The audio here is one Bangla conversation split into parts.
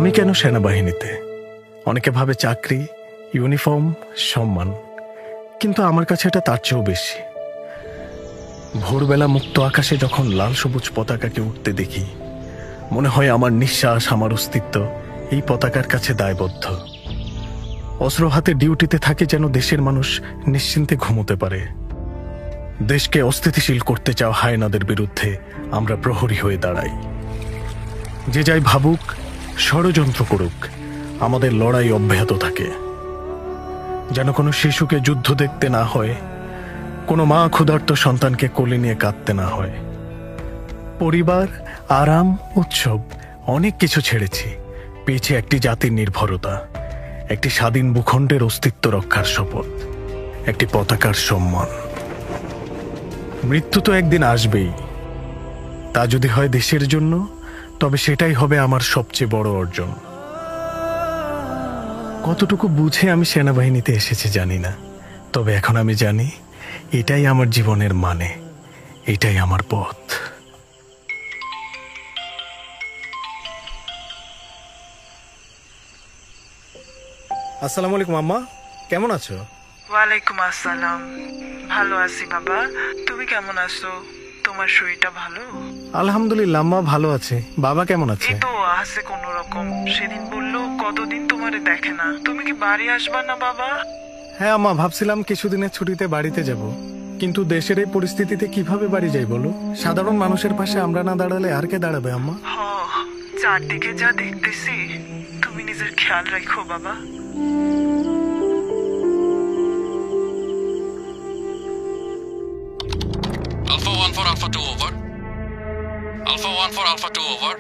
আমি কেন সেনাবাহিনীতে? অনেকে ভাবে চাকরি, ইউনিফর্ম, সম্মান, কিন্তু আমার কাছে এটা তার চেয়েও বেশি। ভোরবেলা মুক্ত আকাশে যখন লাল সবুজ পতাকাকে উঠতে দেখি, মনে হয় আমার নিঃশ্বাস, আমার অস্তিত্ব এই পতাকার কাছে দায়বদ্ধ। অস্ত্র হাতে ডিউটিতে থাকে যেন দেশের মানুষ নিশ্চিন্তে ঘুমোতে পারে। দেশকে অস্থিতিশীল করতে চাও হায়নাদের বিরুদ্ধে আমরা প্রহরী হয়ে দাঁড়াই। যে যাই ভাবুক, ষড়যন্ত্র করুক, আমাদের লড়াই অব্যাহত থাকে। যেন কোনো শিশুকে যুদ্ধ দেখতে না হয়, কোনো মা ক্ষুধার্ত সন্তানকে কোলে নিয়ে কাঁদতে না হয়। পরিবার, আরাম, উৎসব অনেক কিছু ছেড়েছি, পেয়েছি একটি জাতির নির্ভরতা, একটি স্বাধীন ভূখণ্ডের অস্তিত্ব রক্ষার শপথ, একটি পতাকার সম্মান। মৃত্যু তো একদিন আসবেই, তা যদি হয় দেশের জন্য, তবে সেটাই হবে আমার সবচেয়ে বড় অর্জন। কতটুকু বুঝে আমি সেনাবাহিনীতে এসেছি জানি না, তবে এখন আমি জানি এটাই আমার জীবনের মানে, এটাই আমার পথ। আসসালামু আলাইকুম আম্মা, কেমন আছো? ওয়ালাইকুম আসসালাম। ভালো আছি বাবা, তুমি কেমন আছো? তোমার শরীরটা ভালো? আলহামদুলিল্লাহ আম্মা, ভালো আছে। বাবা কেমন আছে? এই তো আছে কোন রকম। সেদিন বললো কতদিন তোমারে দেখে না, তুমি কি বাড়ি আসবা না বাবা? হ্যাঁ আম্মা, ভাবছিলাম কিছুদিনের ছুটিতে বাড়িতে যাব, কিন্তু দেশের এই পরিস্থিতিতে কিভাবে বাড়ি যাই বলো? সাধারণ মানুষের পাশে আমরা না দাঁড়ালে আর কে দাঁড়াবে আম্মা? চারদিকে যা দেখতেছি, তুমি নিজের খেয়াল রাখো বাবা। Alpha 1 for Alpha 2 over. Alpha 1 for Alpha 2 over.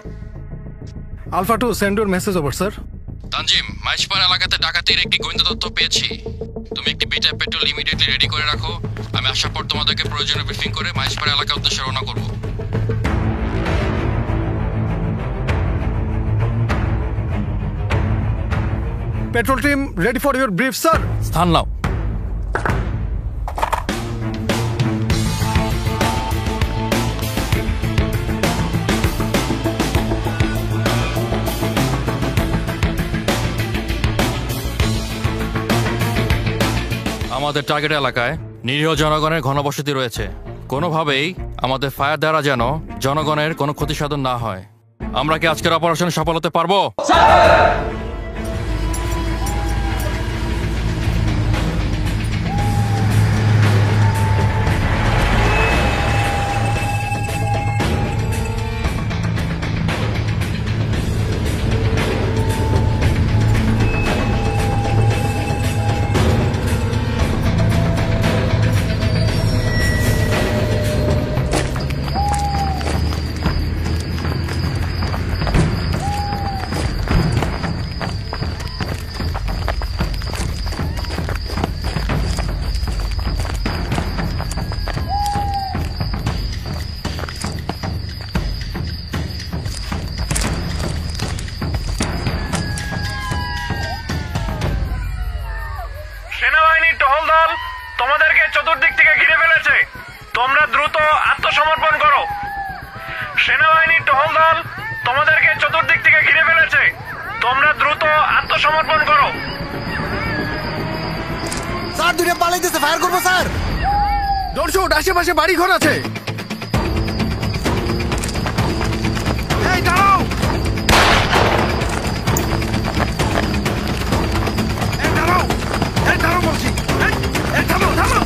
Alpha 2, send your message over, sir. Tanzim, Maijpara এলাকাতে ডাকাতির একটি গোয়েন্দা তথ্য পেয়েছি। তুমি একটি বিটা পেট্রোল ইমিডিয়েটলি রেডি করে রাখো। আমি আসার পর তোমাদেরকে প্রয়োজনীয় ব্রিফিং করে মাইজপাড়া এলাকার উদ্দেশ্যে রওনা করব। Petrol team, ready for your brief, sir. স্থান নাও। আমাদের টার্গেট এলাকায় নিরীহ জনগণের ঘনবসতি রয়েছে। কোনোভাবেই আমাদের ফায়ার দ্বারা যেন জনগণের কোনো ক্ষতি সাধন না হয়। আমরা কি আজকের অপারেশনে সফল হতে পারবো? সেনাবাহিনীর টহল দল তোমাদেরকে চতুর্দিক থেকে ঘিরে ফেলেছে, তোমরা দ্রুত আত্মসমর্পণ করো। সেনাবাহিনীর টহল দল তোমাদেরকে চতুর্দিক থেকে ঘিরে ফেলেছে, তোমরা দ্রুত আত্মসমর্পণ করো। স্যার, দুটো পালাইতেছে, ফায়ার করবো স্যার। ডোন্ট শুট, আশেপাশে বাড়ি ঘর আছে। এই দাঁড়াও, বলছি। থামো থামো,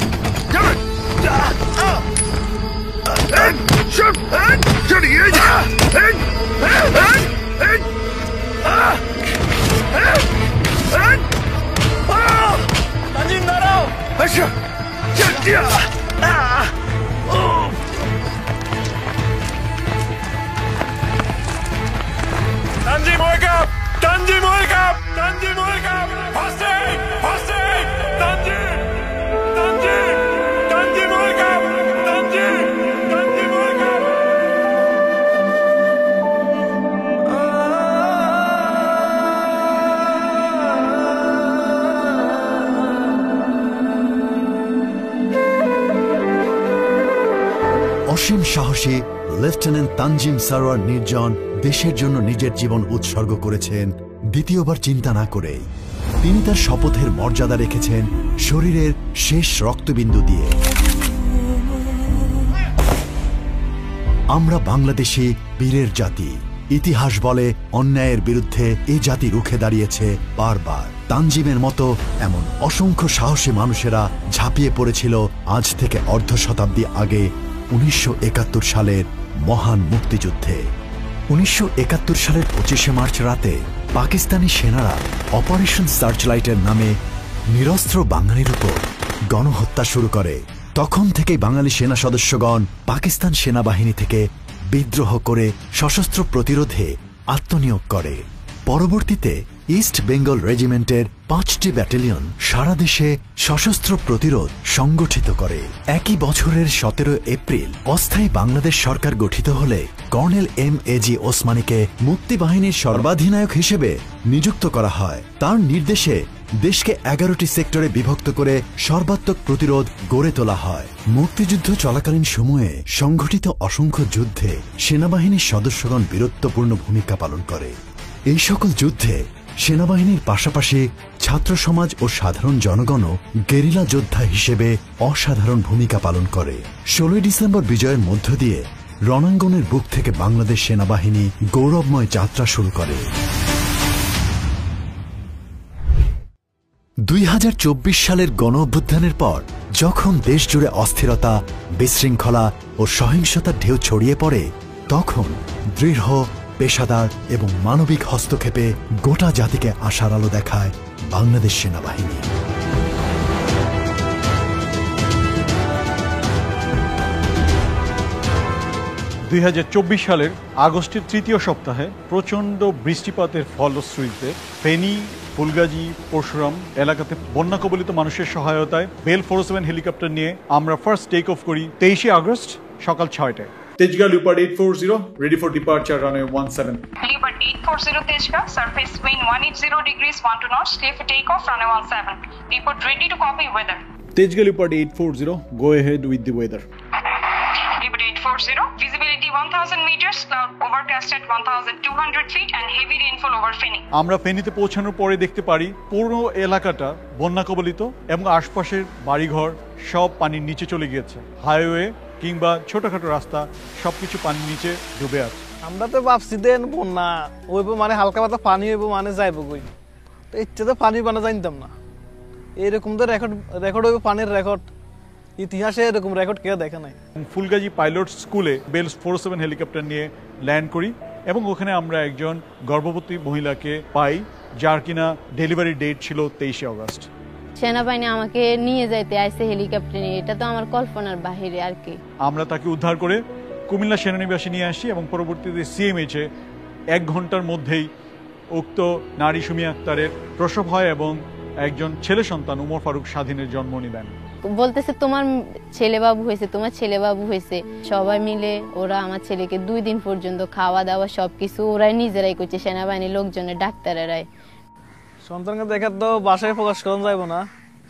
Tanjim, wake up! Tanjim, wake up! Tanjim, wake up! First aid! First aid! Tanjim! Tanjim! Tanjim, wake up! Tanjim! Tanjim, wake up! অসীম সাহসী লেফটেন্যান্ট তানজিম সারোয়ার নির্জন দেশের জন্য নিজের জীবন উৎসর্গ করেছেন। দ্বিতীয়বার চিন্তা না করে তিনি তার শপথের মর্যাদা রেখেছেন শরীরের শেষ রক্তবিন্দু দিয়ে। আমরা বাংলাদেশি বীরের জাতি। ইতিহাস বলে অন্যায়ের বিরুদ্ধে এ জাতি রুখে দাঁড়িয়েছে বারবার। তানজিমের মতো এমন অসংখ্য সাহসী মানুষেরা ঝাঁপিয়ে পড়েছিল আজ থেকে অর্ধ শতাব্দী আগে 1971 সালের মহান মুক্তিযুদ্ধে। 1971 সালের 25শে মার্চ রাতে পাকিস্তানি সেনারা অপারেশন সার্চলাইটের নামে নিরস্ত্র বাঙালির উপর গণহত্যা শুরু করে। তখন থেকেই বাঙালি সেনা সদস্যগণ পাকিস্তান সেনাবাহিনী থেকে বিদ্রোহ করে সশস্ত্র প্রতিরোধে আত্মনিয়োগ করে। পরবর্তীতে ইস্ট বেঙ্গল রেজিমেন্টের 5টি ব্যাটালিয়ন সারা দেশে সশস্ত্র প্রতিরোধ সংগঠিত করে। একই বছরের 17 এপ্রিল অস্থায়ী বাংলাদেশ সরকার গঠিত হলে কর্নেল এম.এ.জি. ওসমানীকে মুক্তিবাহিনীর সর্বাধিনায়ক হিসেবে নিযুক্ত করা হয়। তার নির্দেশে দেশকে 11টি সেক্টরে বিভক্ত করে সর্বাত্মক প্রতিরোধ গড়ে তোলা হয়। মুক্তিযুদ্ধ চলাকালীন সময়ে সংঘটিত অসংখ্য যুদ্ধে সেনাবাহিনীর সদস্যগণ বীরত্বপূর্ণ ভূমিকা পালন করে। এই সকল যুদ্ধে সেনাবাহিনীর পাশাপাশি ছাত্র সমাজ ও সাধারণ জনগণও গেরিলা যোদ্ধা হিসেবে অসাধারণ ভূমিকা পালন করে। 16 ডিসেম্বর বিজয়ের মধ্য দিয়ে রণাঙ্গনের বুক থেকে বাংলাদেশ সেনাবাহিনী গৌরবময় যাত্রা শুরু করে। 2024 সালের গণ অভ্যুত্থানের পর যখন দেশ জুড়ে অস্থিরতা, বিশৃঙ্খলা ও সহিংসতার ঢেউ ছড়িয়ে পড়ে, তখন দৃঢ়, পেশাদার এবং মানবিক হস্তক্ষেপে গোটা জাতিকে আশার আলো দেখায় বাংলাদেশ সেনাবাহিনী। 2024 সালের আগস্টের তৃতীয় সপ্তাহে প্রচণ্ড বৃষ্টিপাতের ফলশ্রুতিতে ফেনী, ফুলগাজী, পরশুরাম এলাকাতে বন্যা কবলিত মানুষের সহায়তায় বেল 407 হেলিকপ্টার নিয়ে আমরা ফার্স্ট টেক অফ করি 23শে আগস্ট সকাল 6টায়। Tejgaon Leopard 840 ready for departure runway 17. Leopard 840 Tejgaon, surface wind 180 degrees 1 to knots, clear for takeoff runway 17. Report ready to copy weather. Tejgaon Leopard 840, go ahead with the weather. Leopard 840, visibility 1000 meters, cloud overcast at 1200 feet and heavy rainfall over Feni. আমরা ফেনীতে পৌঁছানোর পরে দেখতে পারি পুরো এলাকাটা বন্যা কবলিত এবং আশপাশের বাড়িঘর সব পানির নিচে চলে গিয়েছে। হাইওয়ে কিংবা ছোটখাটো রাস্তা সবকিছু পানির নিচে ডুবে আছে। আমরা তো ভাবছি দেন বন্যা ওইব মানে হালকা পাতা পানি হইব মানে যাইব কই, তো ইচ্ছাতে পানি বানা জানতাম না। এইরকম তো রেকর্ড হইব, পানির রেকর্ড ইতিহাসে এরকম রেকর্ড কেউ দেখে নাই। ফুলগাজী পাইলট স্কুলে বেল 407 হেলিকপ্টার নিয়ে ল্যান্ড করি এবং ওখানে আমরা একজন গর্ভবতী মহিলাকে পাই যার কিনা ডেলিভারি ডেট ছিল 23শে আগস্ট। সেনাবাহিনী আমাকে নিয়ে যাইতে আইছে হেলিকপ্টার নিয়ে, এটা তো আমার কল্পনার বাহিরে আর কি। আমরা তাকে উদ্ধার করে কুমিল্লা সেনানিবাসে নিয়ে আসি এবং পরবর্তীতে সিএমএইচে 1 ঘন্টার মধ্যেই উক্ত নারী সুমি আক্তারের প্রসব হয় এবং একজন ছেলে সন্তান উমর ফারুক স্বাধীনের জন্ম নিলেন। বলতেছে তোমার ছেলে বাবু হয়েছে, তোমার ছেলে বাবু হয়েছে। সবাই মিলে ওরা আমার ছেলেকে 2 দিন পর্যন্ত খাওয়া দাওয়া সবকিছু ওরাই নিজেরাই করছে, সেনাবাহিনীর লোকজনের ডাক্তারেরাই। সন্তানকে দেখার তো বাসায় প্রকাশ করা যাইব না,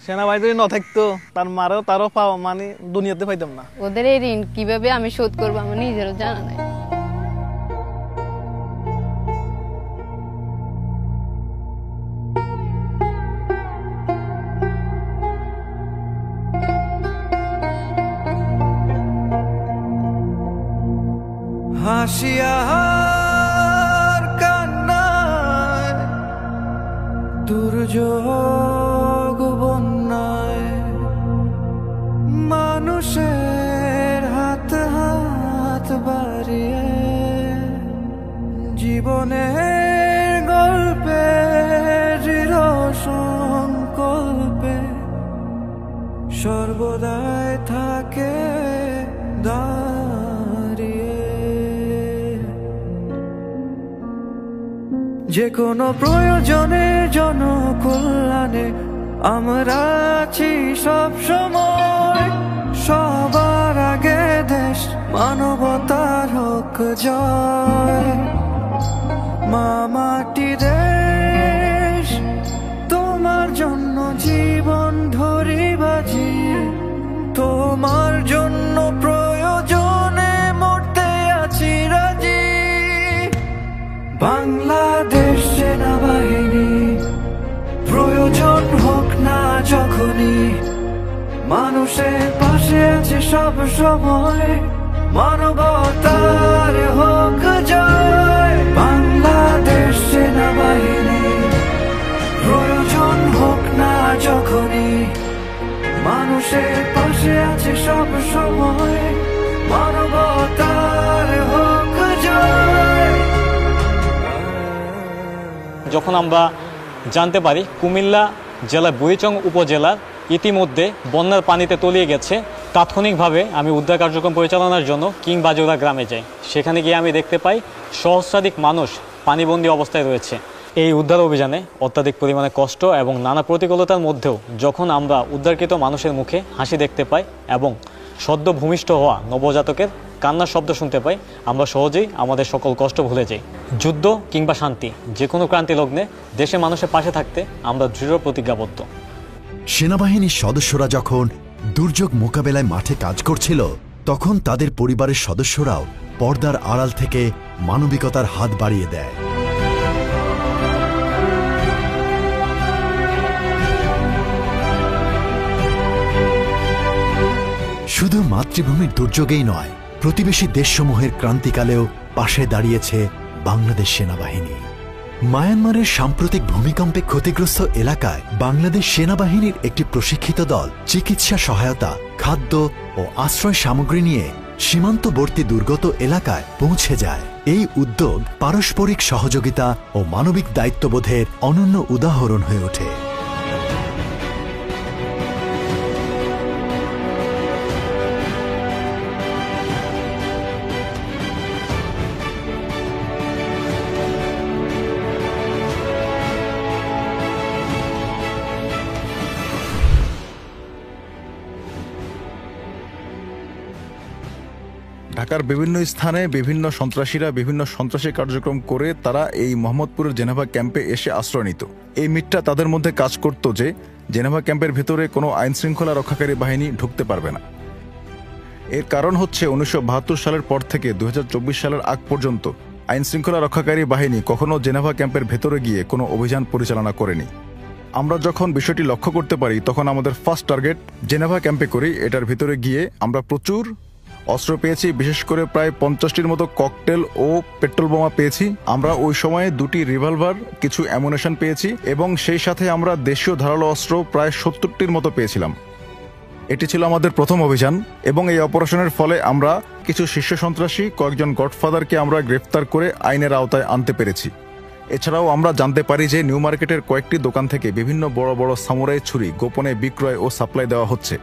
সেনাবাহিনী যদি না থাকতো তার মারেও তারও পাওয়া মানে দুনিয়াতে পাইতাম না। ওদের এই ঋণ কিভাবে আমি শোধ করবো আমার নিজেরও জানা নাই। হাসিয়ার কান্নায় দুর্যোগ বন্যায় মানুষের হাত হাত বাড়িয়ে জীবনের গল্পে দৃঢ় সংকল্পে সর্বদাই থাকে যে কোনো প্রয়োজনে জনকল্যাণে আমরা আছি সব সময়। সবার আগে দেশ মানবতার হোক জয়। মা মাটি দেশ তোমার জন্য জীবন ধরি বাজি, তোমার জন্য প্রয়োজনে মরতে আছি রাজি। বাংলাদেশ সেনাবাহিনী মানুষের পাশে আছে সব সময়, মানবতার হোক জয়। বাংলাদেশ সেনাবাহিনী প্রয়োজন হোক না যখনই, মানুষের পাশে আছে সব সময়, মানবতার হোক জয়। যখন আমরা জানতে পারি কুমিল্লা জেলার বুড়িচং উপজেলার ইতিমধ্যে বন্যার পানিতে তলিয়ে গেছে, তাৎক্ষণিকভাবে আমি উদ্ধার কার্যক্রম পরিচালনার জন্য কিংবাজোড়া গ্রামে যাই। সেখানে গিয়ে আমি দেখতে পাই সহস্রাধিক মানুষ পানিবন্দী অবস্থায় রয়েছে। এই উদ্ধার অভিযানে অত্যাধিক পরিমাণে কষ্ট এবং নানা প্রতিকূলতার মধ্যেও যখন আমরা উদ্ধারকৃত মানুষের মুখে হাসি দেখতে পাই এবং সদ্য ভূমিষ্ঠ হওয়া নবজাতকের কান্নার শব্দ শুনতে পাই, আমরা সহজেই আমাদের সকল কষ্ট ভুলে যাই। যুদ্ধ কিংবা শান্তি, যে কোনো ক্রান্তি লগ্নে দেশে মানুষের পাশে থাকতে আমরা দৃঢ় প্রতিজ্ঞাবদ্ধ। সেনাবাহিনীর সদস্যরা যখন দুর্যোগ মোকাবেলায় মাঠে কাজ করছিল, তখন তাদের পরিবারের সদস্যরাও পর্দার আড়াল থেকে মানবিকতার হাত বাড়িয়ে দেয়। শুধু মাতৃভূমির দুর্যোগেই নয়, প্রতিবেশী দেশসমূহের ক্রান্তিকালেও পাশে দাঁড়িয়েছে বাংলাদেশ সেনাবাহিনী। মায়ানমারের সাম্প্রতিক ভূমিকম্পে ক্ষতিগ্রস্ত এলাকায় বাংলাদেশ সেনাবাহিনীর একটি প্রশিক্ষিত দল চিকিৎসা সহায়তা, খাদ্য ও আশ্রয় সামগ্রী নিয়ে সীমান্তবর্তী দুর্গত এলাকায় পৌঁছে যায়। এই উদ্যোগ পারস্পরিক সহযোগিতা ও মানবিক দায়িত্ববোধের অনন্য উদাহরণ হয়ে ওঠে। ঢাকার বিভিন্ন স্থানে বিভিন্ন সন্ত্রাসীরা বিভিন্ন সন্ত্রাসী কার্যক্রম করে তারা এই মোহাম্মদপুরের জেনেভা ক্যাম্পে এসে আশ্রয় নিত। এই মিথটা তাদের মধ্যে কাজ করত যে জেনেভা ক্যাম্পের ভেতরে কোনো আইন শৃঙ্খলা রক্ষাকারী বাহিনী ঢুকতে পারবে না। এর কারণ হচ্ছে 1972 সালের পর থেকে 2024 সালের আগ পর্যন্ত আইন শৃঙ্খলা রক্ষাকারী বাহিনী কখনো জেনেভা ক্যাম্পের ভেতরে গিয়ে কোনো অভিযান পরিচালনা করেনি। আমরা যখন বিষয়টি লক্ষ্য করতে পারি তখন আমাদের ফার্স্ট টার্গেট জেনেভা ক্যাম্পে করি। এটার ভিতরে গিয়ে আমরা প্রচুর অস্ত্র পেয়েছি, বিশেষ করে প্রায় 50টির মতো ককটেল ও পেট্রোল বোমা পেয়েছি। আমরা ওই সময়ে 2টি রিভলভার, কিছু অ্যামুনেশন পেয়েছি এবং সেই সাথে আমরা দেশীয় ধারালো অস্ত্র প্রায় 70টির মতো পেয়েছিলাম। এটি ছিল আমাদের প্রথম অভিযান এবং এই অপারেশনের ফলে আমরা কিছু শীর্ষ সন্ত্রাসী, কয়েকজন গডফাদারকে আমরা গ্রেফতার করে আইনের আওতায় আনতে পেরেছি। এছাড়াও আমরা জানতে পারি যে নিউ মার্কেটের কয়েকটি দোকান থেকে বিভিন্ন বড় বড় সামুরাই ছুরি গোপনে বিক্রয় ও সাপ্লাই দেওয়া হচ্ছে।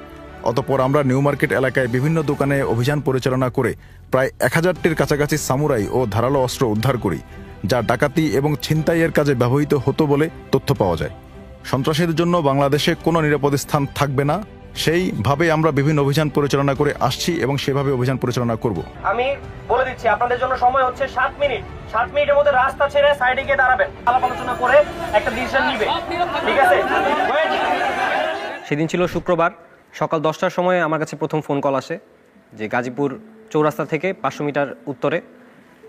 অতঃপর আমরা নিউ মার্কেট এলাকায় বিভিন্ন দোকানে অভিযান পরিচালনা করে প্রায় 1000টির কাছাকাছি সামুরাই ও ধারালো অস্ত্র উদ্ধার করি, যা ডাকাতি এবং ছিনতাইয়ের কাজে ব্যবহৃত হতো বলে তথ্য পাওয়া যায়। সন্ত্রাসীদের জন্য বাংলাদেশে কোনো নিরাপদ স্থান থাকবে না, সেইভাবে আমরা বিভিন্ন অভিযান পরিচালনা করে আসছি এবং সেভাবে অভিযান পরিচালনা করব। আমি বলে দিচ্ছি আপনাদের জন্য সময় হচ্ছে 7 মিনিট। 7 মিনিটের মধ্যে রাস্তা ছেড়ে সাইডে গিয়ে দাঁড়াবেন, আলাপ আলোচনা করে একটা ডিসিশন নিবে, ঠিক আছে? সেদিন ছিল শুক্রবার, সকাল 10টার সময় আমার কাছে প্রথম ফোন কল আসে যে গাজীপুর চৌরাস্তা থেকে 500 মিটার উত্তরে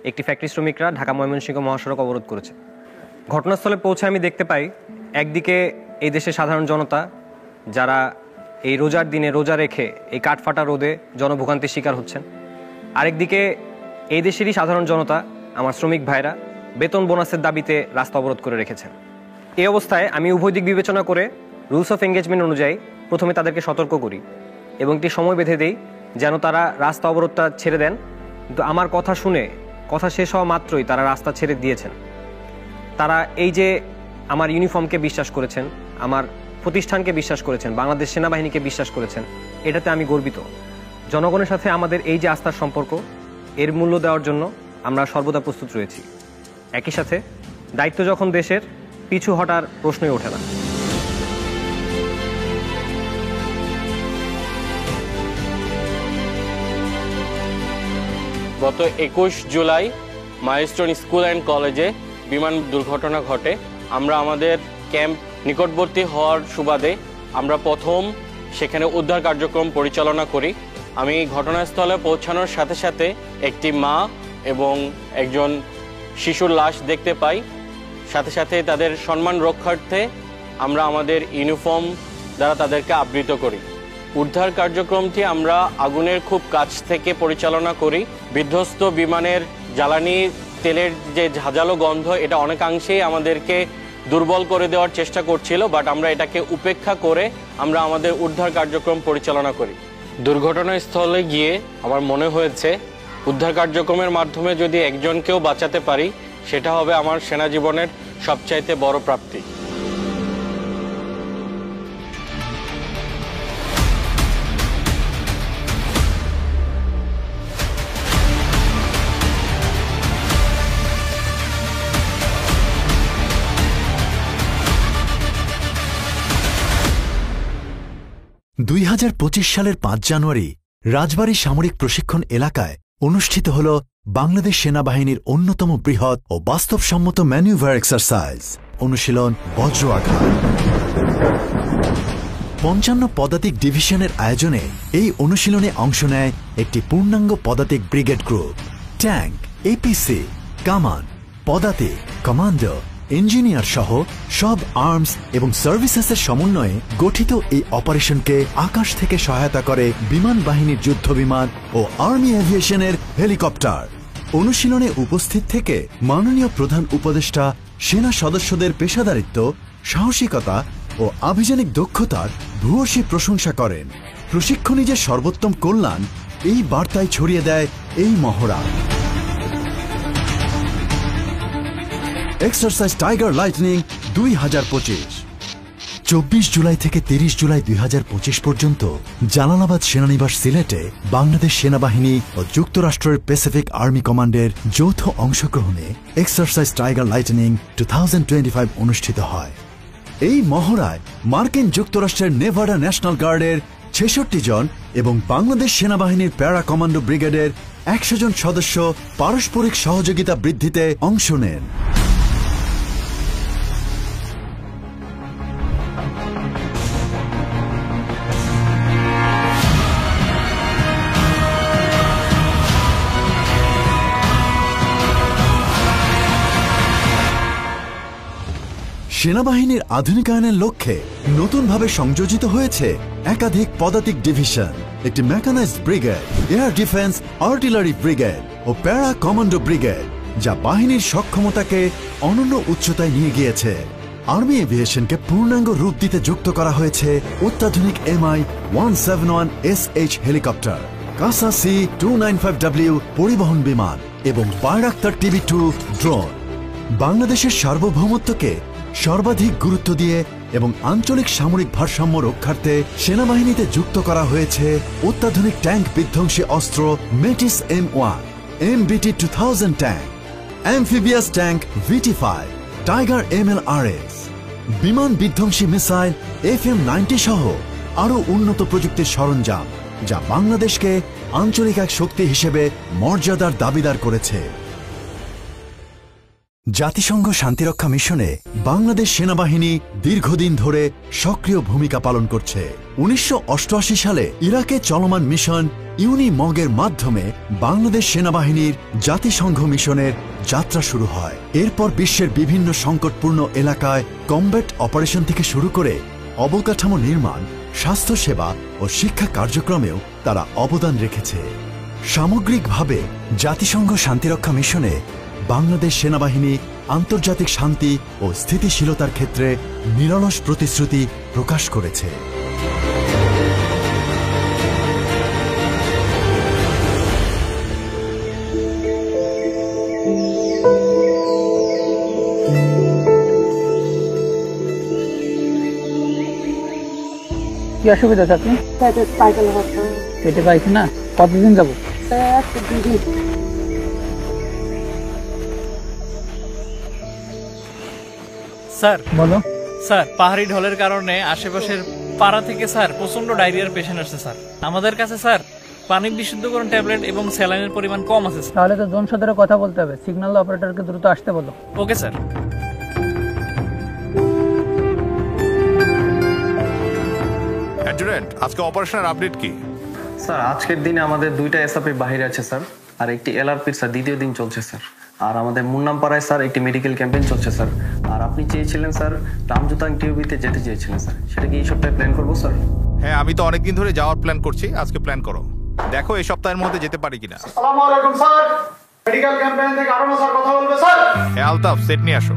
একটি ফ্যাক্টরি শ্রমিকরা ঢাকা ময়মনসিংহ মহাসড়ক অবরোধ করেছে। ঘটনাস্থলে পৌঁছে আমি দেখতে পাই একদিকে এই দেশের সাধারণ জনতা যারা এই রোজার দিনে রোজা রেখে এই কাঠফাটা রোদে জনভোগান্তির শিকার হচ্ছেন, আরেকদিকে এই দেশেরই সাধারণ জনতা আমার শ্রমিক ভাইরা বেতন বোনাসের দাবিতে রাস্তা অবরোধ করে রেখেছেন। এই অবস্থায় আমি উভয় দিক বিবেচনা করে রুলস অফ এঙ্গেজমেন্ট অনুযায়ী প্রথমে তাদেরকে সতর্ক করি এবং একটি সময় বেঁধে দেই যেন তারা রাস্তা অবরোধটা ছেড়ে দেন। কিন্তু আমার কথা শুনে কথা শেষ হওয়া মাত্রই তারা রাস্তা ছেড়ে দিয়েছেন। তারা এই যে আমার ইউনিফর্মকে বিশ্বাস করেছেন, আমার প্রতিষ্ঠানকে বিশ্বাস করেছেন, বাংলাদেশ সেনাবাহিনীকে বিশ্বাস করেছেন, এটাতে আমি গর্বিত। জনগণের সাথে আমাদের এই যে আস্থার সম্পর্ক, এর মূল্য দেওয়ার জন্য আমরা সর্বদা প্রস্তুত রয়েছি। একই সাথে দায়িত্ব যখন দেশের, পিছু হটার প্রশ্নই ওঠে না। গত 21 জুলাই মাইলস্টোন স্কুল অ্যান্ড কলেজে বিমান দুর্ঘটনা ঘটে। আমরা আমাদের ক্যাম্প নিকটবর্তী হওয়ার সুবাদে আমরা প্রথম সেখানে উদ্ধার কার্যক্রম পরিচালনা করি। আমি ঘটনাস্থলে পৌঁছানোর সাথে সাথে একটি মা এবং একজন শিশুর লাশ দেখতে পাই। সাথে সাথে তাদের সম্মান রক্ষার্থে আমরা আমাদের ইউনিফর্ম দ্বারা তাদেরকে আবৃত করি। উদ্ধার কার্যক্রমটি আমরা আগুনের খুব কাছ থেকে পরিচালনা করি। বিধ্বস্ত বিমানের জ্বালানি তেলের যে ঝাঁঝালো গন্ধ, এটা অনেকাংশেই আমাদেরকে দুর্বল করে দেওয়ার চেষ্টা করছিল, বাট আমরা এটাকে উপেক্ষা করে আমরা আমাদের উদ্ধার কার্যক্রম পরিচালনা করি। দুর্ঘটনাস্থলে গিয়ে আমার মনে হয়েছে উদ্ধার কার্যক্রমের মাধ্যমে যদি একজনকেও বাঁচাতে পারি, সেটা হবে আমার সেনা জীবনের সবচাইতে বড় প্রাপ্তি। সালের 5 জানুয়ারি রাজবাড়ী সামরিক প্রশিক্ষণ এলাকায় অনুষ্ঠিত হল বাংলাদেশ সেনাবাহিনীর অন্যতম বৃহৎ ও বাস্তবসম্মত ম্যানুভার এক্সারসাইজ অনুশীলন বজ্র আঘাত। 55 পদাতিক ডিভিশনের আয়োজনে এই অনুশীলনে অংশ নেয় একটি পূর্ণাঙ্গ পদাতিক ব্রিগেড গ্রুপ। ট্যাঙ্ক, এপিসি, কামান, পদাতিক, কমান্ডো, ইঞ্জিনিয়ার সহ সব আর্মস এবং সার্ভিসেসের সমন্বয়ে গঠিত এই অপারেশনকে আকাশ থেকে সহায়তা করে বিমান বাহিনীর যুদ্ধ বিমান ও আর্মি এভিয়েশনের হেলিকপ্টার। অনুশীলনে উপস্থিত থেকে মাননীয় প্রধান উপদেষ্টা সেনা সদস্যদের পেশাদারিত্ব, সাহসিকতা ও আভিযানিক দক্ষতার ভূয়সী প্রশংসা করেন। প্রশিক্ষণই যে সর্বোত্তম কল্যাণ, এই বার্তায় ছড়িয়ে দেয় এই মহড়া। এক্সারসাইজ টাইগার লাইটনিং 2025 24 জুলাই থেকে 30 জুলাই 2025 পর্যন্ত জালালাবাদ সেনানিবাস সিলেটে বাংলাদেশ সেনাবাহিনী ও যুক্তরাষ্ট্রের প্যাসিফিক আর্মি কমান্ডের যৌথ অংশগ্রহণে এক্সারসাইজ টাইগার লাইটনিং 2025 অনুষ্ঠিত হয়। এই মহড়ায় মার্কিন যুক্তরাষ্ট্রের নেভাডা ন্যাশনাল গার্ডের 66 জন এবং বাংলাদেশ সেনাবাহিনীর প্যারা কমান্ডো ব্রিগেডের 100 জন সদস্য পারস্পরিক সহযোগিতা বৃদ্ধিতে অংশ নেন। সেনাবাহিনীর আধুনিকায়নের লক্ষ্যে নতুনভাবে সংযোজিত হয়েছে একাধিক পদাতিক ডিভিশন, একটি mechanised brigade, air defence artillery brigade ও প্যারা কমান্ডো ব্রিগেড, যা বাহিনীর সক্ষমতাকে অনন্য উচ্চতায় নিয়ে গিয়েছে। আর্মি এভিয়েশনকে পূর্ণাঙ্গ রূপ দিতে যুক্ত করা হয়েছে অত্যাধুনিক MI-171SH হেলিকপ্টার, কাসা C-295W পরিবহন বিমান এবং বাইরাক্তার TB2 ড্রোন। বাংলাদেশের সার্বভৌমত্বকে সর্বাধিক গুরুত্ব দিয়ে এবং আঞ্চলিক সামরিক ভারসাম্য রক্ষার্থে সেনাবাহিনীতে যুক্ত করা হয়েছে অত্যাধুনিক ট্যাঙ্ক বিধ্বংসী অস্ত্র মেটিস M1, MBT-2000 tank, amphibious tank VT-5, tiger MLRS, বিমান বিধ্বংসী মিসাইল FM-90 সহ আরও উন্নত প্রযুক্তির সরঞ্জাম, যা বাংলাদেশকে আঞ্চলিক এক শক্তি হিসেবে মর্যাদার দাবিদার করেছে। জাতিসংঘ শান্তিরক্ষা মিশনে বাংলাদেশ সেনাবাহিনী দীর্ঘদিন ধরে সক্রিয় ভূমিকা পালন করছে। 1988 সালে ইরাকে চলমান মিশন ইউনিমগের মাধ্যমে বাংলাদেশ সেনাবাহিনীর জাতিসংঘ মিশনের যাত্রা শুরু হয়। এরপর বিশ্বের বিভিন্ন সংকটপূর্ণ এলাকায় কমব্যাট অপারেশন থেকে শুরু করে অবকাঠামো নির্মাণ, স্বাস্থ্যসেবা ও শিক্ষা কার্যক্রমেও তারা অবদান রেখেছে। সামগ্রিকভাবে জাতিসংঘ শান্তিরক্ষা মিশনে বাংলাদেশ সেনাবাহিনী আন্তর্জাতিক শান্তি ও স্থিতিশীলতার ক্ষেত্রে নিরলস প্রতিশ্রুতি প্রকাশ করেছে। কি অসুবিধা আছে আপনি? পেটে পায়খানা? কতদিন যাবো? স্যার বলো। স্যার, পাহাড়ি ঢলের কারণে আশেপাশের পাড়া থেকে স্যার প্রচন্ড ডায়রিয়ার পেশেন্ট আসছে স্যার। আমাদের কাছে স্যার পানি বিশুদ্ধকরণ ট্যাবলেট এবং স্যালাইনের পরিমাণ কম আছে। তাহলে তো জোন সদরে কথা বলতে হবে। সিগন্যাল অপারেটরকে দ্রুত আসতে বলো। Okay sir. অ্যাডজুটেন্ট, আজকে অপারেশনের আপডেট কি? স্যার, আজকের দিনে আমাদের 2টা এসআপি বাহিরে আছে স্যার, আর একটি এলআরপির স্যার দ্বিতীয় দিন চলছে স্যার। আর আমাদের মুন্নামপাড়ায় স্যার একটি মেডিকেল ক্যাম্পেইন চলছে স্যার। আর আপনি চেয়েছিলেন স্যার রামজুতাং টিউবিতে যেতে চেয়েছিলেন স্যার, সেটা কি এই সপ্তাহে প্ল্যান করবো স্যার? হ্যাঁ, আমি তো অনেকদিন ধরে যাওয়ার প্ল্যান করছি, আজকে প্ল্যান করো। দেখো এই সপ্তাহের মধ্যে যেতে পারি কিনা। আসসালামু আলাইকুম স্যার, মেডিকেল ক্যাম্পেইন থেকে আরো স্যার কথা বলবে স্যার। হ্যাঁ আলতাফ, সেট নিয়ে আসো।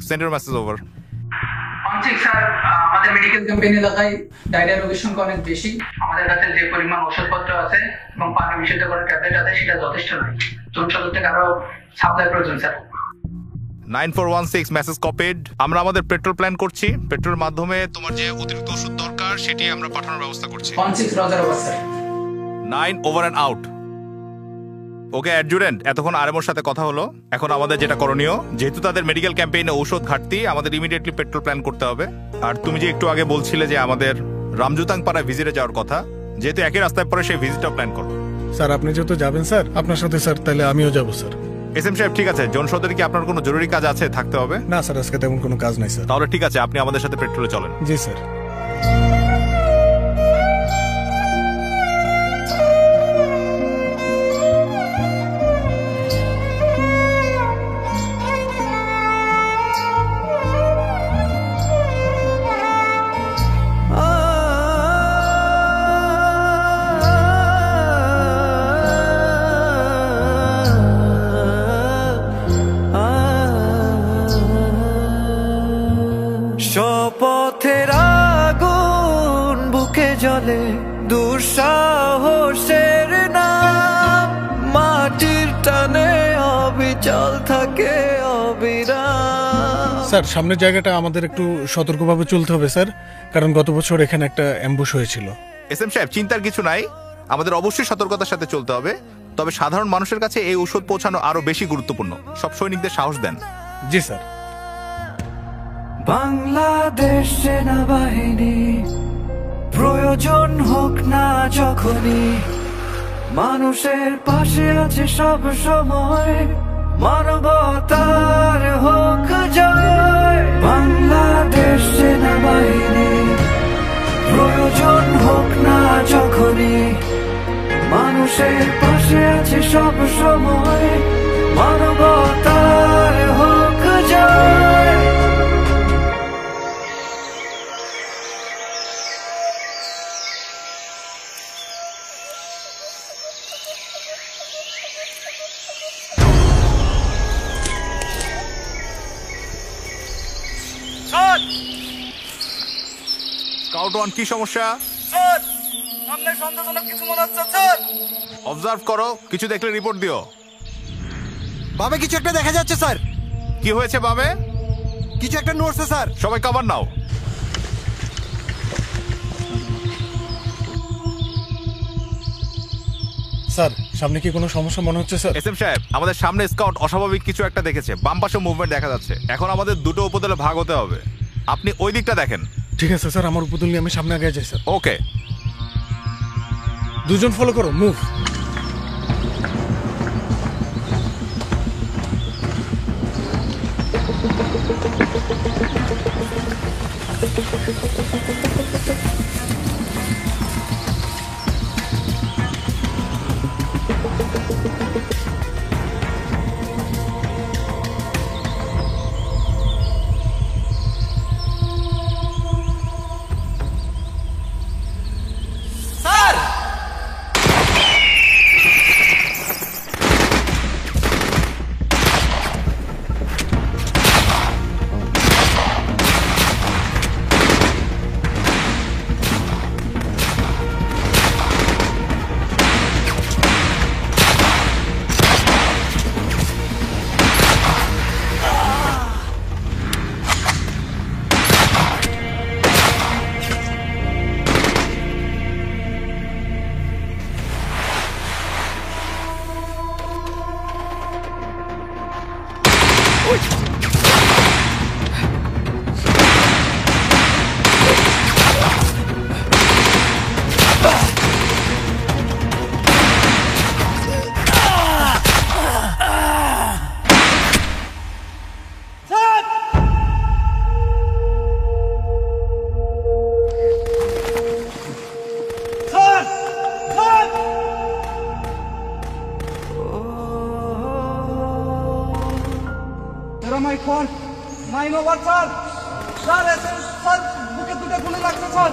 Centre message over. স্যার, আমাদের মেডিকেল ক্যাম্পেইন এলাকায় ডায়রিয়া রোগীর সংখ্যা অনেক বেশি। আমাদের কাছে যে পরিমাণ ওষুধপত্র আছে এবং পানি বিশুদ্ধ করার ট্যাবলেট আছে সেটা যথেষ্ট নয়। জোন সদর থেকে আরো সাপ্লাই প্রয়োজন স্যার। 9416 message copied. আমরা আমাদের পেট্রোল প্ল্যান করছি। পেট্রোলের মাধ্যমে তোমার যে অতিরিক্ত ওষুধ দরকার সেটি আমরা পাঠানোর ব্যবস্থা করছি। 16 roger over sir. 9 over and out. Okay adjutant, এতক্ষণ আরএমওর সাথে কথা হলো। এখন আমাদের যেটা করণীয়, যেহেতু তাদের মেডিকেল ক্যাম্পেইনে ঔষধ ঘাটতি, আমাদের ইমিডিয়েটলি পেট্রোল প্ল্যান করতে হবে। আর তুমি যে একটু আগে বলছিলে যে আমাদের রামজুতাং পাড়ায় ভিজিটে যাওয়ার কথা, যেহেতু একই রাস্তায় পরে সেই ভিজিটটা প্ল্যান করো। স্যার আপনি যেহেতু যাবেন স্যার, আপনার সাথে স্যার তাহলে আমিও যাবো স্যার। এসএম সাহেব ঠিক আছে, জোন সদরে কি আপনার কোনো জরুরি কাজ আছে, থাকতে হবে? না স্যার, আজকে তেমন কোনো কাজ নাই স্যার। তাহলে ঠিক আছে, আপনি আমাদের সাথে পেট্রোলে চলেন। জি স্যার। শপথের আগুন বুকে জ্বলে, দুঃসাহসের নাম, মাটির টানে অবিচল থাকে অবিরাম। স্যার সামনের জায়গাটা আমাদের একটু সতর্কভাবে চলতে হবে স্যার, কারণ গত বছর এখানে একটা অ্যাম্বুশ হয়েছিল। এসএম সাহেব চিন্তার কিছু নাই, আমাদের অবশ্যই সতর্কতার সাথে চলতে হবে। তবে সাধারণ মানুষের কাছে এই ঔষধ পৌঁছানো আরো বেশি গুরুত্বপূর্ণ। সব সৈনিকদের সাহস দেন। জি স্যার। বাংলাদেশ সেনাবাহিনী প্রয়োজন হোক না যখনই, মানুষের পাশে আছে সব সময়, মানবতার হোক জয়। বাংলাদেশ সেনাবাহিনী প্রয়োজন হোক না যখনই, মানুষের পাশে আছে সব সময়, মানবতার হোক জয়। স্কাউট ওয়ান, কি সমস্যা? স্যার সামনে সন্দেহজনক কিছু মনে হচ্ছে স্যার। অবজার্ভ করো, কিছু দেখলে রিপোর্ট দিও। বামে কিছু একটা দেখা যাচ্ছে স্যার। কি হয়েছে বামে? কিছু একটা নড়ছে স্যার। সবাই কভার নাও। স্যার সামনে কি কোনো সমস্যা মনে হচ্ছে স্যার? এসএম সাহেব, আমাদের সামনে স্কাউট অস্বাভাবিক কিছু একটা দেখেছে। বাম পাশে মুভমেন্ট দেখা যাচ্ছে। এখন আমাদের দুটো উপদলে ভাগ হতে হবে। আপনি ওই দিকটা দেখেন। ঠিক আছে স্যার, আমার উপদল নিয়ে আমি সামনে আগে যাই স্যার। ওকে, দুজন ফলো করো, মুভ। ওরা my phone 9 over sir sir sir বুকে দুটো গুলি লাগছে স্যার।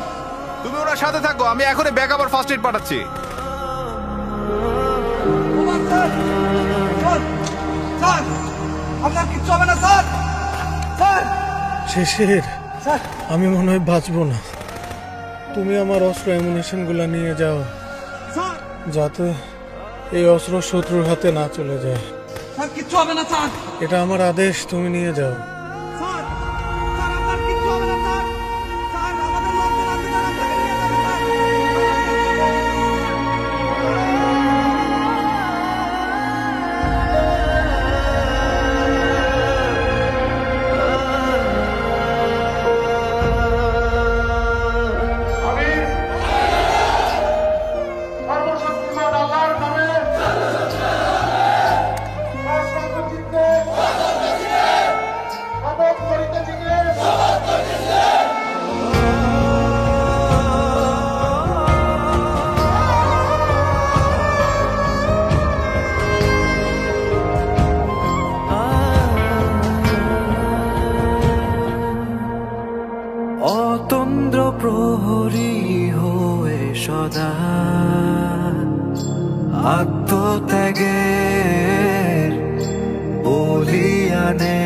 তুমি ওনার সাথে থাকো, আমি এখনই ব্যাকআপ আর ফার্স্ট এড পাঠাচ্ছি। ওভার স্যার স্যার স্যার আপনার কিচ্ছু হবে না স্যার। স্যার শেষের স্যার আমি মনে হয় বাঁচবো না। তুমি আমার অস্ত্র অ্যামুনিশন গুলা নিয়ে যাও, যাতে এই অস্ত্র শত্রুর হাতে না চলে যায়। স্যার কিচ্ছু হবে না স্যার। এটা আমার আদেশ, তুমি নিয়ে যাও। স্যার স্যার আপনার কিচ্ছু হবে না স্যার। স্যার আমাদের লোকজন আছে, স্যার আপনাকে নিয়ে যাবে স্যার। অতন্দ্র প্রহরী হয়ে সদা আত্মত্যাগের বলিয়ানে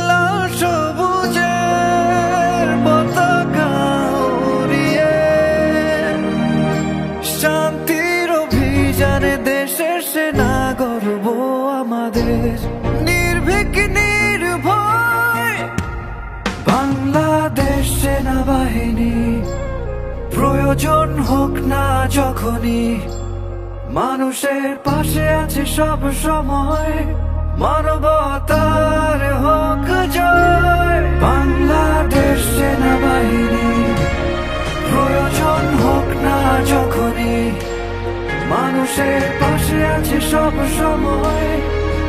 লাল সবুজের পতাকা উড়িয়ে শান্তির অভিযানে দেশের সেনা গর্ব আমাদের নির্ভীক নির্ভয় বাংলাদেশ সেনাবাহিনী। প্রয়োজন হোক না যখনই মানুষের পাশে আছে সব সময়, মানবতার হোক জয়। বাংলাদেশ সেনাবাহিনী প্রয়োজন হোক না যখনই মানুষের পাশে আছে সব সময়,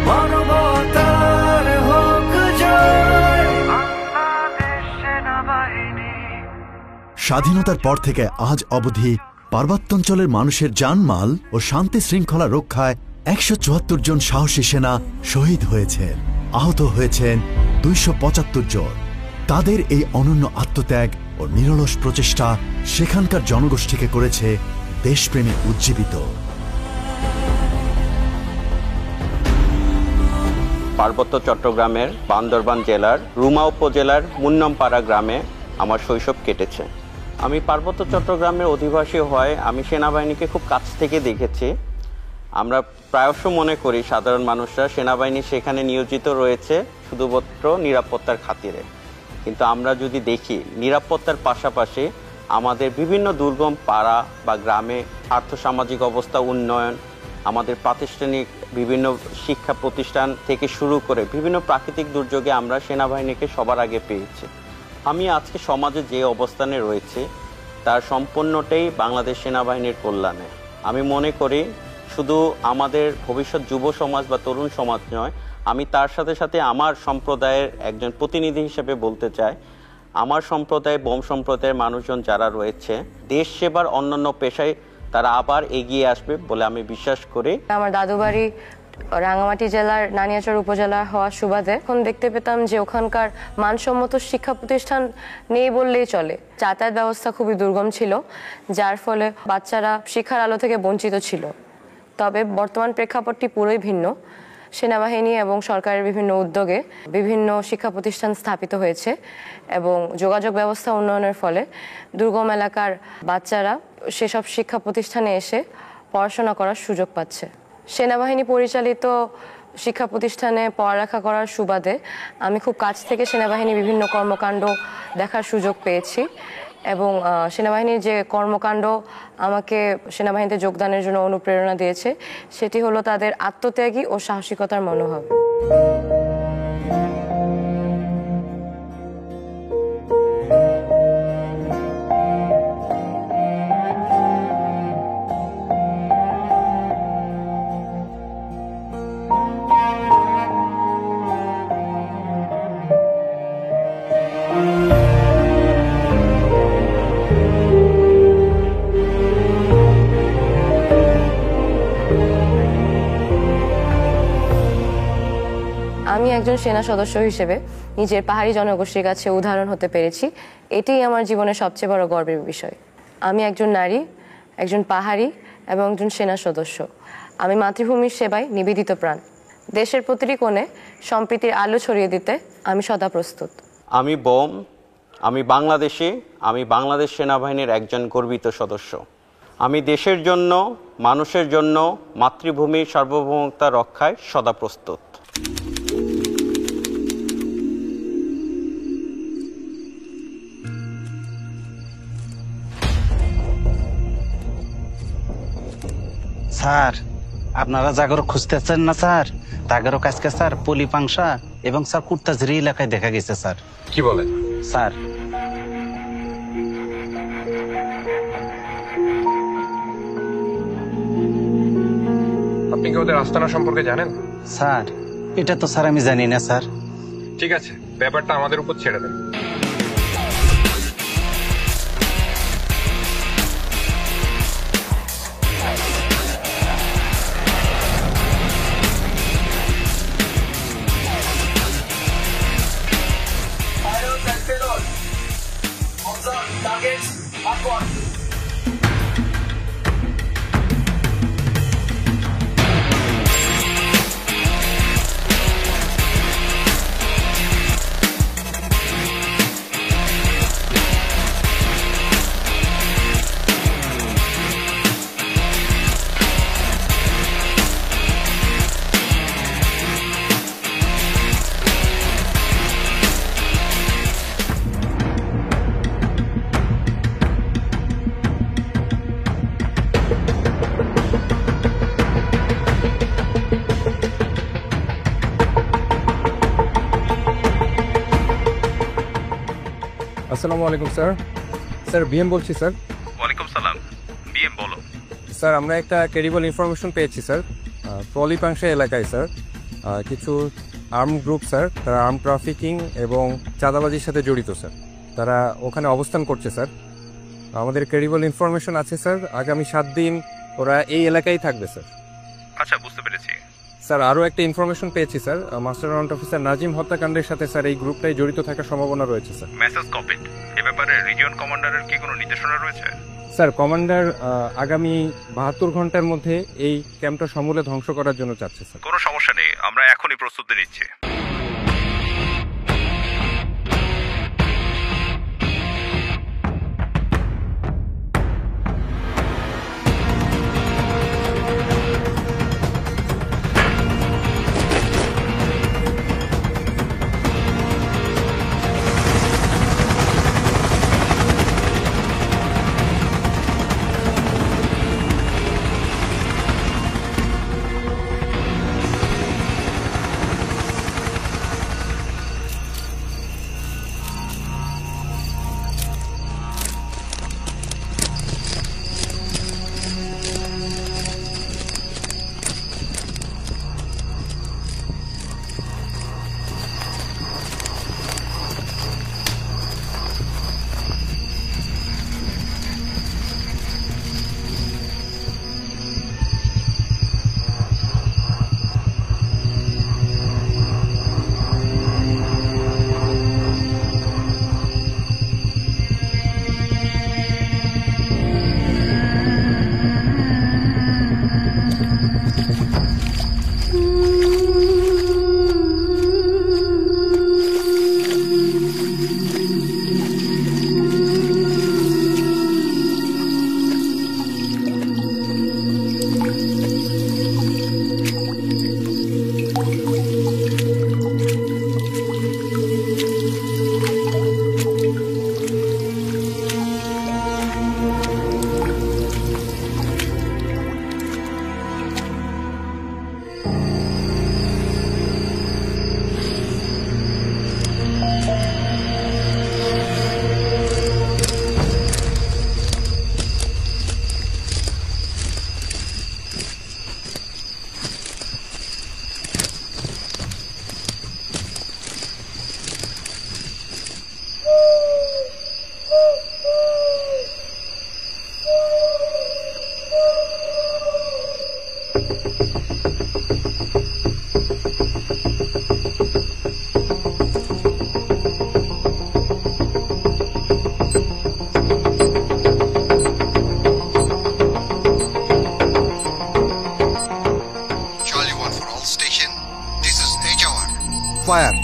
মানবতার হোক জয়। স্বাধীনতার পর থেকে আজ অবধি পার্বত্যাঞ্চলের মানুষের জানমাল ও শান্তি শৃঙ্খলা রক্ষায় 174 জন সাহসী সেনা শহীদ হয়েছেন, আহত হয়েছেন 275 জন। তাদের এই অনন্য আত্মত্যাগ ও নিরলস প্রচেষ্টা সেখানকার জনগোষ্ঠীকে করেছে দেশপ্রেমে উজ্জীবিত। পার্বত্য চট্টগ্রামের বান্দরবান জেলার রুমা উপজেলার মুন্নমপাড়া গ্রামে আমার শৈশব কেটেছে। আমি পার্বত্য চট্টগ্রামের অধিবাসী হওয়ায় আমি সেনাবাহিনীকে খুব কাছ থেকে দেখেছি। আমরা প্রায়শ মনে করি সাধারণ মানুষরা সেনাবাহিনী সেখানে নিয়োজিত রয়েছে শুধুমাত্র নিরাপত্তার খাতিরে, কিন্তু আমরা যদি দেখি নিরাপত্তার পাশাপাশি আমাদের বিভিন্ন দুর্গম পাড়া বা গ্রামে আর্থসামাজিক অবস্থা উন্নয়ন, আমাদের প্রাতিষ্ঠানিক বিভিন্ন শিক্ষা প্রতিষ্ঠান থেকে শুরু করে বিভিন্ন প্রাকৃতিক দুর্যোগে আমরা সেনাবাহিনীকে সবার আগে পেয়েছি। আমি আজকে সমাজে যে অবস্থানে রয়েছে তার সম্পূর্ণটাই বাংলাদেশ সেনাবাহিনীর কল্যাণে। আমি মনে করি শুধু আমাদের ভবিষ্যৎ যুব সমাজ বা তরুণ সমাজ নয়, আমি তার সাথে সাথে আমার সম্প্রদায়ের একজন প্রতিনিধি হিসেবে বলতে চাই, আমার সম্প্রদায় বোম সম্প্রদায়ের মানুষজন যারা রয়েছে দেশ সেবার অন্যান্য পেশায় তারা আবার এগিয়ে আসবে বলে আমি বিশ্বাস করি। আমার দাদু বাড়ি রাঙ্গামাটি জেলার নানিয়াচর উপজেলা হওয়ার সুবাদে এখন দেখতে পেতাম যে ওখানকার মানসম্মত শিক্ষা প্রতিষ্ঠান নেই বললেই চলে। যাতায়াত ব্যবস্থা খুবই দুর্গম ছিল, যার ফলে বাচ্চারা শিক্ষার আলো থেকে বঞ্চিত ছিল। তবে বর্তমান প্রেক্ষাপটটি পুরোই ভিন্ন। সেনাবাহিনী এবং সরকারের বিভিন্ন উদ্যোগে বিভিন্ন শিক্ষা প্রতিষ্ঠান স্থাপিত হয়েছে এবং যোগাযোগ ব্যবস্থা উন্নয়নের ফলে দুর্গম এলাকার বাচ্চারা সেসব শিক্ষা প্রতিষ্ঠানে এসে পড়াশোনা করার সুযোগ পাচ্ছে। সেনাবাহিনী পরিচালিত শিক্ষা প্রতিষ্ঠানে পড়ালেখা করার সুবাদে আমি খুব কাছ থেকে সেনাবাহিনীর বিভিন্ন কর্মকাণ্ড দেখার সুযোগ পেয়েছি এবং সেনাবাহিনীর যে কর্মকাণ্ড আমাকে সেনাবাহিনীতে যোগদানের জন্য অনুপ্রেরণা দিয়েছে সেটি হলো তাদের আত্মত্যাগী ও সাহসিকতার মনোভাব। আমি একজন সেনা সদস্য হিসেবে নিজের পাহাড়ি জনগোষ্ঠীর কাছে উদাহরণ হতে পেরেছি, এটাই আমার জীবনের সবচেয়ে বড় গর্বের বিষয়। আমি একজন নারী, একজন পাহাড়ি এবং একজন সেনা সদস্য। আমি মাতৃভূমির সেবায় নিবেদিত প্রাণ। দেশের প্রতিটি কোণে সম্প্রীতির আলো ছড়িয়ে দিতে আমি সদা প্রস্তুত। আমি বোম, আমি বাংলাদেশি, আমি বাংলাদেশ সেনাবাহিনীর একজন গর্বিত সদস্য। আমি দেশের জন্য, মানুষের জন্য, মাতৃভূমির সার্বভৌমত্ব রক্ষায় সদা প্রস্তুত। স্যার, আপনারা জাগর খুঁজতেছেন না স্যার? তাগেরও কাজকে স্যার পলি পাংশা এবং স্যার কুর্তাঝুরি এলাকায় দেখা গেছে স্যার। কি বলেন স্যার? আপনি কি ওদের আস্তানা সম্পর্কে জানেন? স্যার, এটা তো স্যার আমি জানি না স্যার। ঠিক আছে, ব্যাপারটা আমাদের উপর ছেড়ে দেন। আসসালামু আলাইকুম স্যার। স্যার বিএম বলছি স্যার। ওয়ালাইকুম সালাম, বিএম বলো। স্যার আমরা একটা ক্রেডিবল ইনফরমেশন পেয়েছি স্যার, পলিপাংশা এলাকায় স্যার কিছু আর্ম গ্রুপ স্যার, তারা আর্ম ট্রাফিকিং এবং চাঁদাবাজির সাথে জড়িত স্যার। তারা ওখানে অবস্থান করছে স্যার। আমাদের ক্রেডিবল ইনফরমেশন আছে স্যার, আগামী 7 দিন ওরা এই এলাকায় থাকবে স্যার। আচ্ছা, বুঝতে পেরেছি স্যার। আরও একটা ইনফরমেশন পেয়েছি sir, master warrant officer Nazim হত্যাকাণ্ডের সাথে স্যার এই গ্রুপটাই জড়িত থাকার সম্ভাবনা রয়েছে স্যার। Message copied. এ ব্যাপারে রিজিয়ন কমান্ডারের কি কোনো নির্দেশনা রয়েছে? স্যার কমান্ডার আগামী 72 ঘন্টার মধ্যে এই ক্যাম্পটা সমূলে ধ্বংস করার জন্য চাচ্ছে স্যার। কোনো সমস্যা নেই, আমরা এখনই প্রস্তুতি নিচ্ছি। Fire.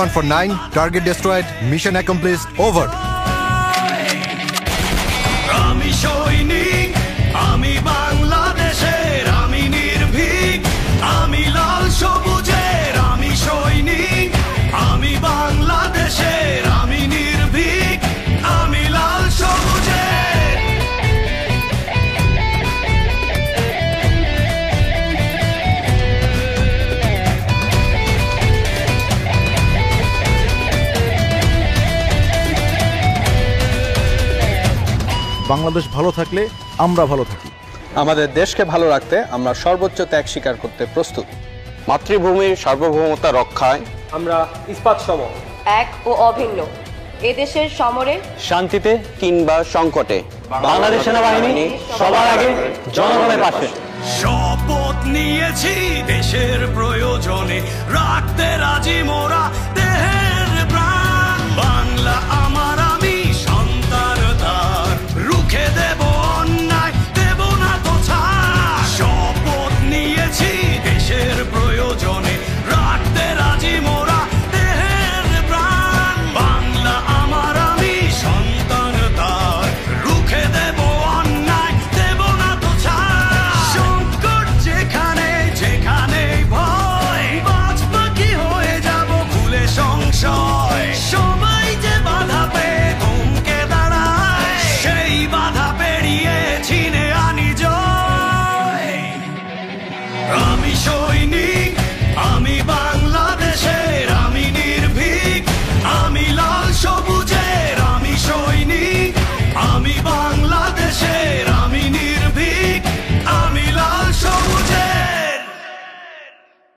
One for 9, target destroyed, mission accomplished, over. আমি সৈনিক, আমি বাংলাদেশের, আমি নির্ভীক, আমি লাল সবুজের, আমি সৈনিক, আমি বাংলাদেশের, আমি নির্ভীক, আমি লাল সবুজের। বাংলাদেশ ভালো থাকলে আমরা ভালো থাকি। আমাদের দেশকে ভালো রাখতে আমরা সর্বোচ্চ ত্যাগ স্বীকার করতে প্রস্তুত। মাতৃভূমির সার্বভৌমতা রক্ষায় আমরা ইস্পাত সম, এক ও অভিন্ন। এদেশের সমরে, শান্তিতে কিংবা সংকটে বাংলাদেশ সেনাবাহিনী সবার আগে জনগণের পাশে। শপথ নিয়েছি দেশের প্রয়োজনে রাখতে রাজি মোরা দেহের প্রাণ। বাংলা